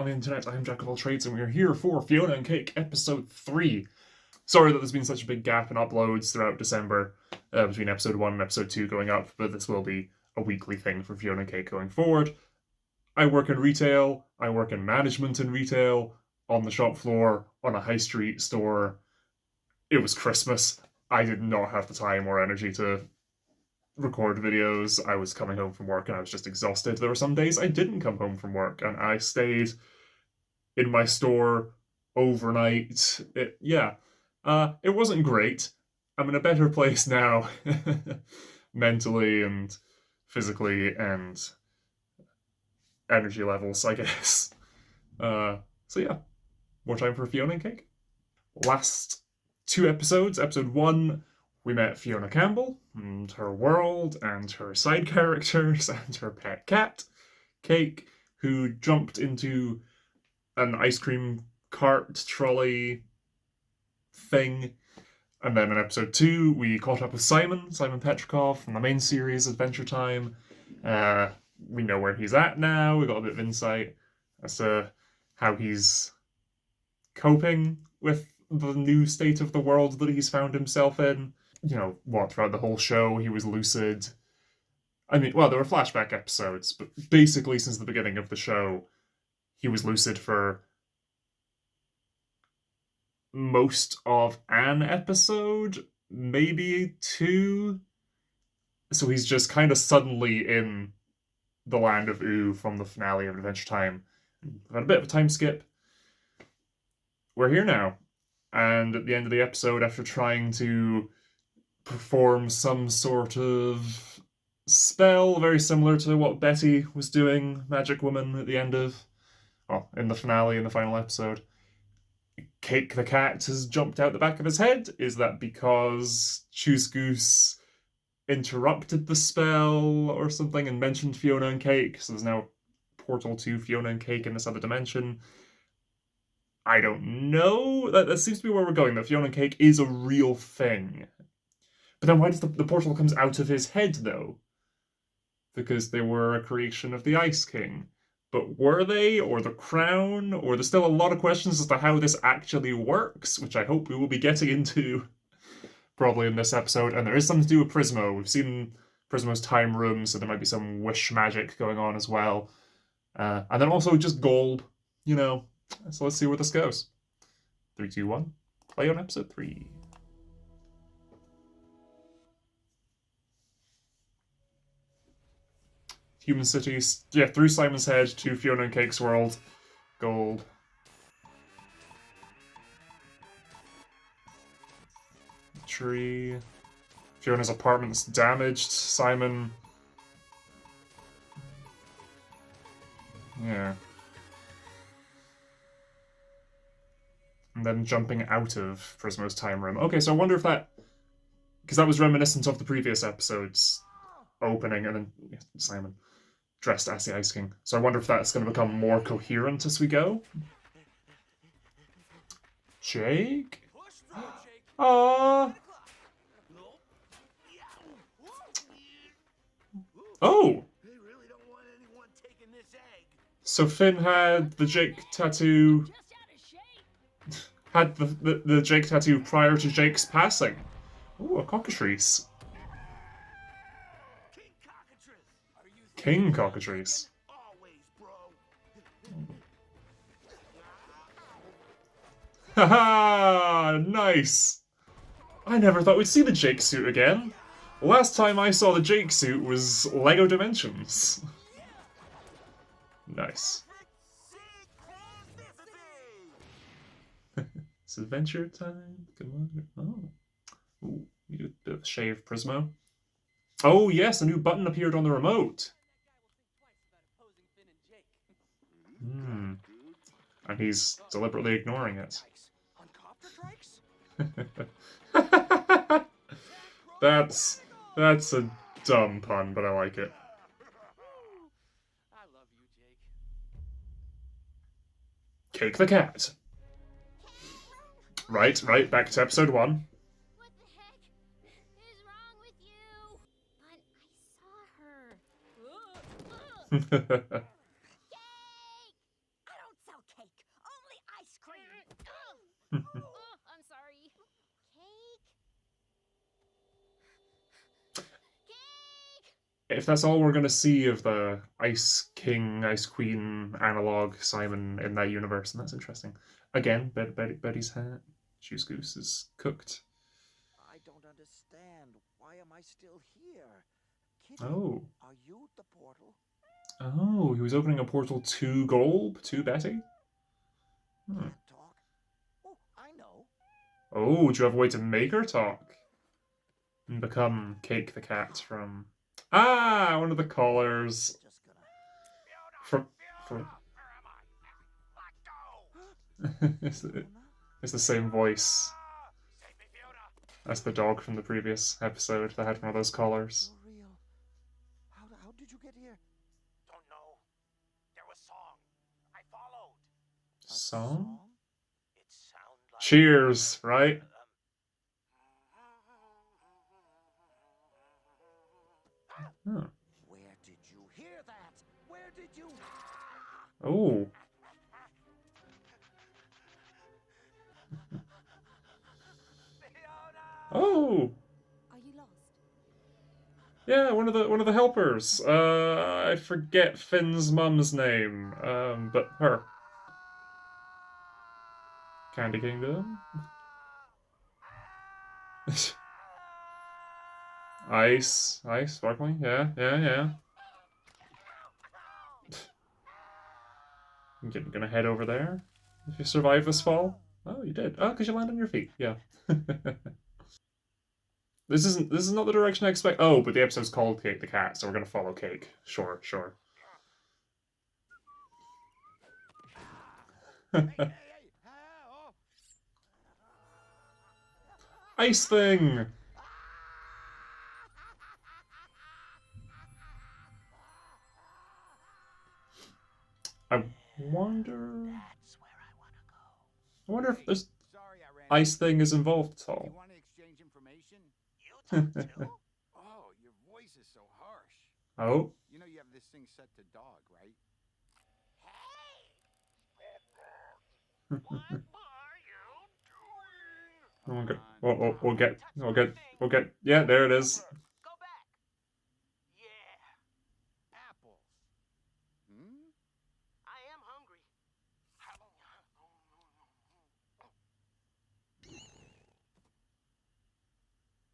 on the internet. I am Jack of all trades, and we are here for Fionna and Cake, episode 3. Sorry that there's been such a big gap in uploads throughout December, between episode 1 and episode 2 going up, but this will be a weekly thing for Fionna and Cake going forward. I work in retail, I work in management in retail, on the shop floor, on a high street store. It was Christmas. I did not have the time or energy to record videos. I was coming home from work and I was just exhausted. There were some days I didn't come home from work and I stayed in my store overnight. It wasn't great. I'm in a better place now, mentally and physically and energy levels, I guess. So yeah, more time for Fionna and Cake. Last 2 episodes, episode 1, we met Fiona Campbell and her world and her side characters and her pet cat, Cake, who jumped into an ice cream cart trolley thing. And then in episode 2, we caught up with Simon Petrikov from the main series, Adventure Time. We know where he's at now. We got a bit of insight as to how he's coping with the new state of the world that he's found himself in. You know, throughout the whole show, he was lucid. I mean, well, there were flashback episodes, but basically since the beginning of the show, he was lucid for most of an episode, maybe 2. So he's just kind of suddenly in the land of Ooh from the finale of Adventure Time. We've had a bit of a time skip. We're here now. And at the end of the episode, after trying to perform some sort of spell very similar to what Betty was doing, Magic Woman, at the end of, in the finale, in the final episode, Cake the cat has jumped out the back of his head. Is that because Choose Goose interrupted the spell or something and mentioned Fionna and Cake? So there's now a portal to Fionna and Cake in this other dimension. I don't know. That seems to be where we're going, that Fionna and Cake is a real thing. But then why does the portal comes out of his head, though? Because they were a creation of the Ice King. But were they? Or the crown? Or there's still a lot of questions as to how this actually works, which I hope we will be getting into probably in this episode. And there is something to do with Prismo. We've seen Prismo's time room, so there might be some wish magic going on as well. And then also just gold, you know. So let's see where this goes. 3, 2, 1. Play on episode 3. Human cities. Yeah, through Simon's head to Fionna and Cake's world. Gold. Tree. Fiona's apartment's damaged. Simon. Yeah. And then jumping out of Prismo's time room. Okay, so I wonder if that... Because that was reminiscent of the previous episode's opening, and then Simon dressed as the Ice King. So I wonder if that's going to become more coherent as we go. Jake? Aww. Oh! So Finn had the Jake tattoo... Had the Jake tattoo prior to Jake's passing. Ooh, a cockatrice. King cockatrice. Haha! Nice! I never thought we'd see the Jake suit again. Last time I saw the Jake suit was LEGO Dimensions. Nice. It's adventure time. Come on. Oh. Ooh, you do a bit of a shave, Prismo. Oh yes, a new button appeared on the remote. And he's deliberately ignoring it. That's a dumb pun, but I like it. Cake the cat. Right, back to episode 1. What the heck is wrong with you? But I saw her. Cake! I don't sell Oh, I'm sorry. Cake? Cake! If that's all we're gonna see of the Ice King, Ice Queen analog Simon in that universe, and that's interesting. Again, Betty's hat. Juice Goose is cooked. I don't understand. Why am I still here? Kitty, Oh. are you the portal? Oh, he was opening a portal to Golb, to Betty? Hmm. Can't talk. Oh, I know. Oh, do you have a way to make her talk? And become Cake the cat from... Ah, one of the callers. Just gonna... From... from... it's, the, it's the same voice as the dog from the previous episode that had one of those collars. You're real. How did you get here? Don't know. There was song. I followed. Song? It sounded like... Cheers, right? Oh. Where did you hear that? Where did you... Oh. Oh. Are you lost? Yeah, one of the helpers. I forget Finn's mum's name. But her. Candy Kingdom. Ice, sparkling. Yeah. I'm gonna head over there. If you survive this fall. Oh, you did. Oh, because you land on your feet. Yeah. This is not the direction I expect. Oh, but the episode's called Cake the Cat, so we're gonna follow Cake. Sure. Ice thing. I wonder. That's where I want to go. I wonder if this Sorry I ran ice thing is involved at You all. want to exchange information? You talk too? Oh, your voice is so harsh. Oh. You know you have this thing set to dog, right? What are you doing? We'll get. Yeah, there it is. Go back. Yeah. Apples. Hmm? I am hungry.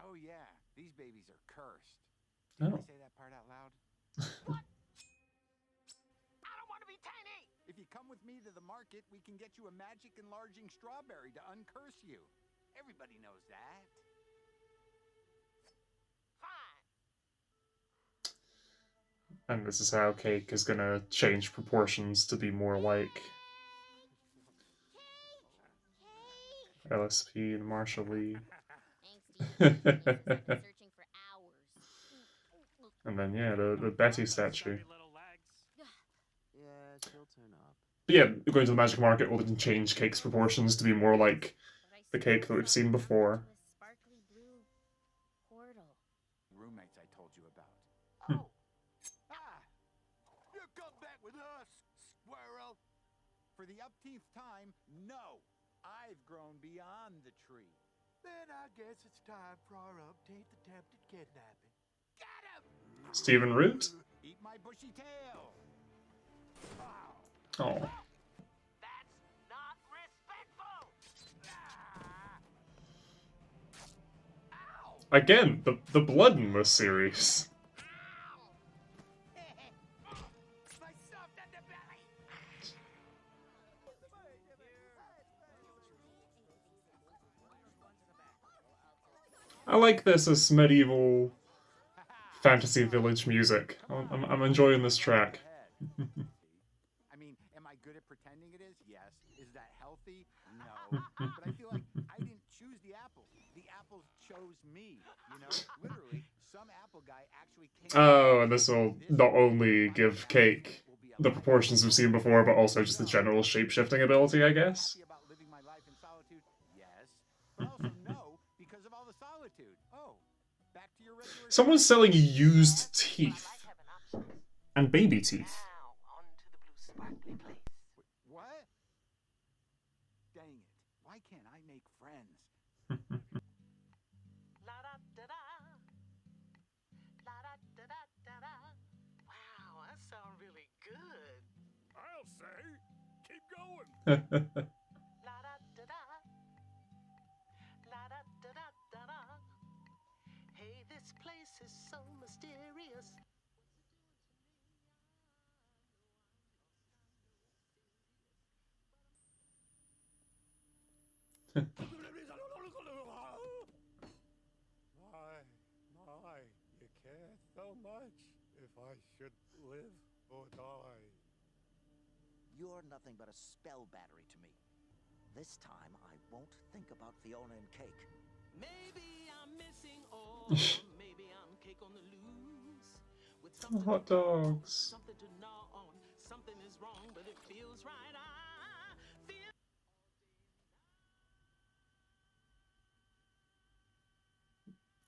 Oh yeah, these babies are cursed. Oh. Did I say that part out loud? What? I don't want to be tiny. If you come with me to the market, we can get you a magic enlarging strawberry to uncurse you. Everybody knows that. Fine. And this is how Cake is gonna change proportions to be more like Cake! LSP and Marshall Lee. Thanks, Steve. Searching for hours. And then yeah, the Betty statue. Yeah, she'll turn up. But yeah, going to the magic market will then change Cake's proportions to be more like the Cake that we've seen before. Sparkly blue portal. Roommates I told you about. Oh, Ah! You come back with us, squirrel! For the upteenth time, no. I've grown beyond the tree. Then I guess it's time for our update attempted kidnapping. Get him! Stephen Root? Eat my bushy tail! Wow. Oh. that's not respectful. Ow! Again, the blood in this series. My soft underbelly! I like this as medieval fantasy village music. I'm enjoying this track. I mean, am I good at pretending it is? Yes. Is that healthy? No. But I feel like I didn't choose the apple. The apples chose me. You know, literally, some apple guy actually came. Oh, and this will not only give Cake the proportions we've seen before, but also just the general shape-shifting ability, I guess. Happy about living my life in solitude? Yes. But also no, because of all the solitude. Oh, back to your regular. Someone's selling used teeth. I have an option. And baby teeth. Now, on to the blue sparkly place. What? Dang it. Why can't I make friends? La da da da. La da da da da da. Wow, that sounds really good. I'll say, keep going. La da da da. La da da da da da. Hey, this place is so mysterious. My, you care so much if I should live or die. You're nothing but a spell battery to me. This time, I won't think about Fionna and Cake. Maybe I'm missing, or maybe I'm cake on the loose. With Hot dogs. something to gnaw on. Something is wrong, but it feels right. I feel.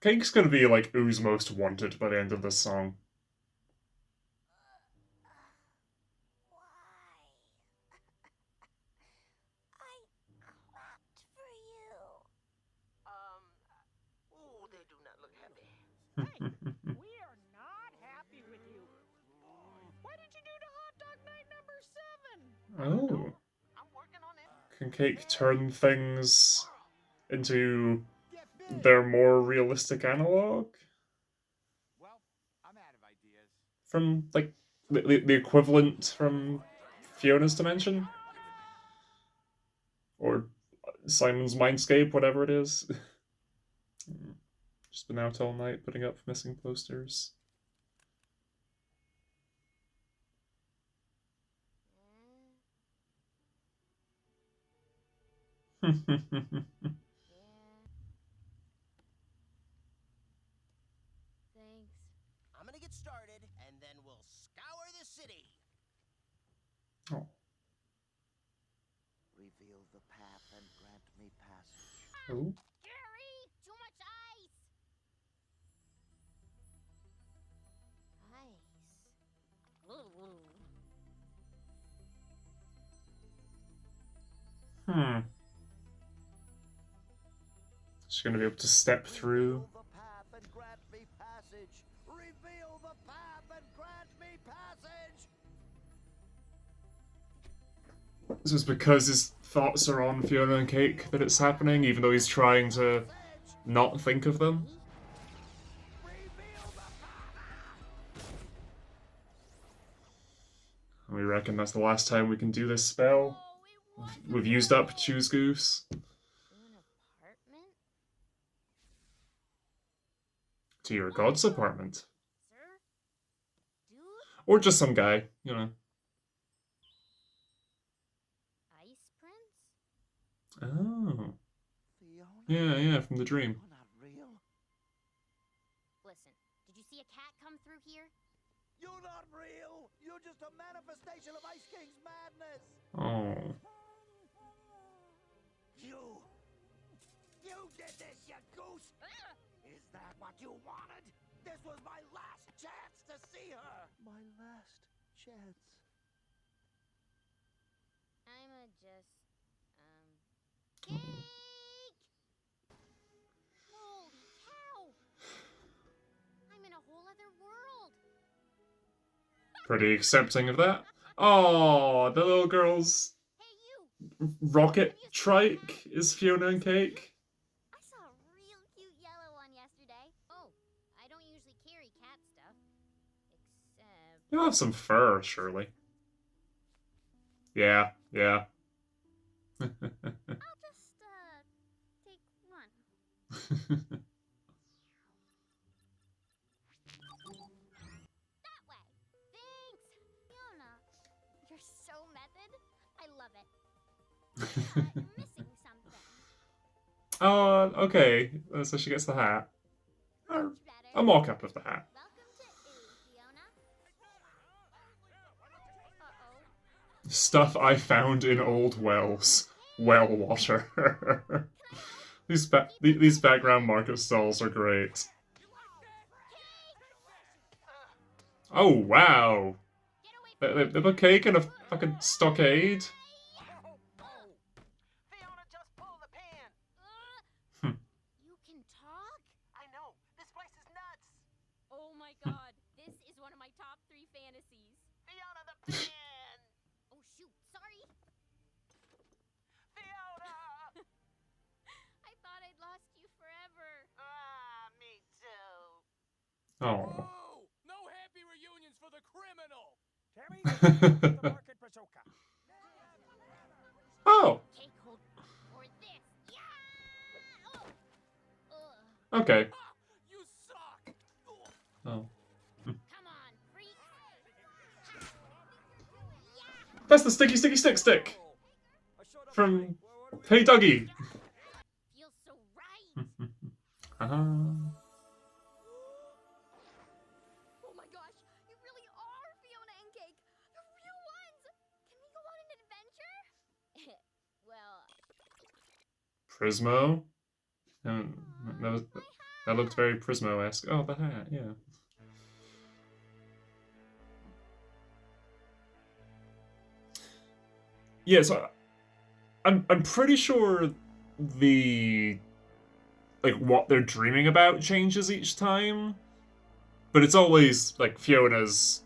Cake's gonna be like Oo's most wanted by the end of this song. Why? I clapped for you. Oh, they do not look happy. We are not happy with you. Why did you do to hot dog night number 7? Oh. I'm working on it. Can Cake turn things into Get big! their more realistic analog? Well, I'm out of ideas. From, like, the equivalent from Fiona's dimension? Or Simon's Mindscape, whatever it is. Just been out all night putting up missing posters. Thanks. I'm gonna get started, and then we'll scour the city. Oh. Reveal the path and grant me passage. Oh. Gary! Too much ice! Ice. Ooh. She's gonna be able to step through. Reveal the path and grant me passage. Reveal the path and grant me passage. This is because his thoughts are on Fiona and Cake that it's happening, even though he's trying to not think of them. And we reckon that's the last time we can do this spell. Oh, We've used up Choose Goose. an apartment? To your god's apartment. Sir? Dude? Or just some guy, you know. Ice Prince? Oh. Fiona, Yeah, from the dream. you're not real. Listen, did you see a cat come through here? You're not real. You're just a manifestation of Ice King's madness. Oh. You did this, you goose. Is that what you wanted? This was my last chance to see her. My last chance. I'm Cake! Holy cow! I'm in a whole other world. Pretty accepting of that. Oh, the little girl's Hey, you! rocket trike is Fiona and Cake. I saw a real cute yellow one yesterday. Oh, I don't usually carry cat stuff. Except... You'll have some fur, surely. Yeah. I'll just, take one. That way! Thanks! Fiona, you're so method. I love it. You're missing something. Oh, okay. So she gets the hat. Much better. A mock-up of the hat. Welcome to Fiona. Uh-oh. Stuff I found in old wells. Well water. these background market stalls are great. Oh, wow. They put Cake in a fucking stockade. Fiona just pulled Oh. No happy reunions for the criminal. Terry, the market bazooka. Oh. Cake hold for this. Yeah! Ugh. Okay. Ha! You suck. Oh. Come on, freak. Yeah! That's the sticky stick I showed up from late. What do we Hey do? Dougie. Feels so right. Oh my gosh, you really are Fiona and Cake. The real ones. Can we go on an adventure? Well, Prismo. That looked very Prismo-esque. Oh, the hat, yeah. Yeah, so I'm pretty sure the like what they're dreaming about changes each time, but it's always like Fiona's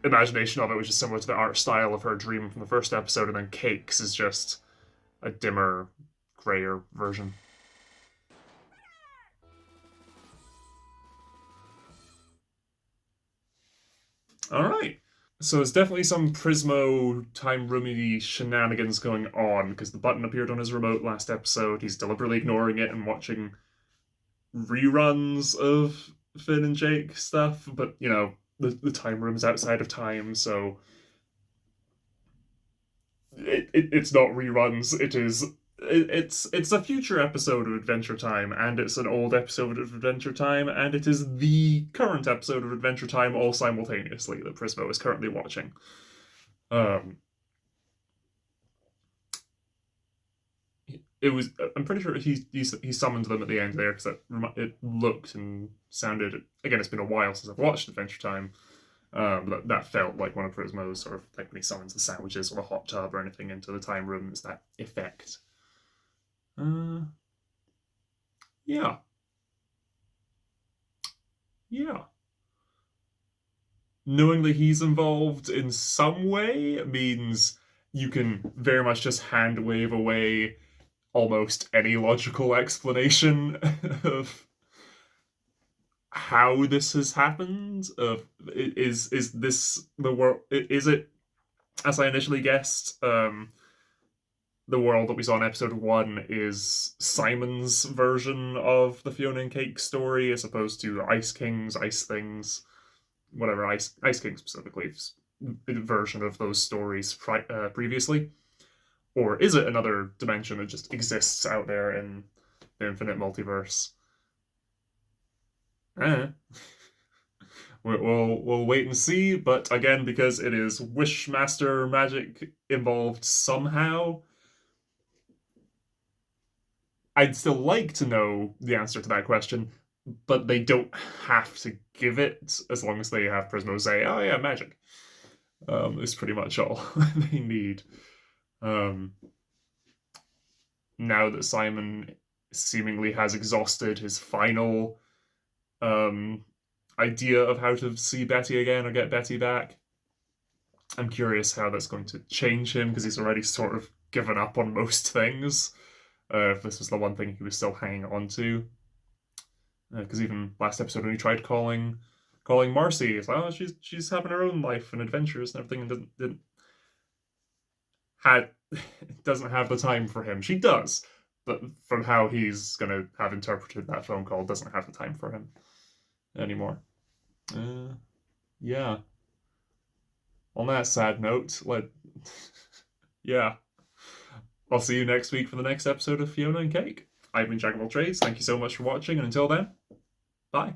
imagination of it, which is similar to the art style of her dream from the first episode, and then Cake's is just a dimmer, grayer version. All right. So there's definitely some Prismo time roomy shenanigans going on because the button appeared on his remote last episode. He's deliberately ignoring it and watching reruns of Finn and Jake stuff, but you know, the time room's outside of time, so it's not reruns. It's a future episode of Adventure Time, and it's an old episode of Adventure Time, and it is the current episode of Adventure Time all simultaneously that Prismo is currently watching. It was. I'm pretty sure he summoned them at the end there because it looked and sounded. Again, it's been a while since I've watched Adventure Time. That felt like one of Prismo's sort of like when he summons the sandwiches or the hot tub or anything into the time room. It's that effect. Yeah. Yeah. Knowing that he's involved in some way means you can very much just hand wave away almost any logical explanation of how this has happened. Of is this the world? Is it, as I initially guessed, the world that we saw in episode 1 is Simon's version of the Fiona and Cake story, as opposed to Ice King's, Ice Things, whatever, Ice King specifically, version of those stories previously? Or is it another dimension that just exists out there in the infinite multiverse? We'll wait and see, but again, because it is Wishmaster magic involved somehow, I'd still like to know the answer to that question, but they don't have to give it as long as they have Prismo say, "Oh yeah, magic." Is pretty much all they need. Now that Simon seemingly has exhausted his final idea of how to see Betty again or get Betty back, I'm curious how that's going to change him because he's already sort of given up on most things. If this was the one thing he was still hanging on to, because even last episode when he tried calling Marcy, it's like, oh, she's having her own life and adventures and everything, and doesn't have the time for him. She does, but from how he's gonna have interpreted that phone call, doesn't have the time for him anymore. Yeah. On that sad note, yeah. I'll see you next week for the next episode of Fiona and Cake. I've been Jack of all trades. Thank you so much for watching, and until then, bye.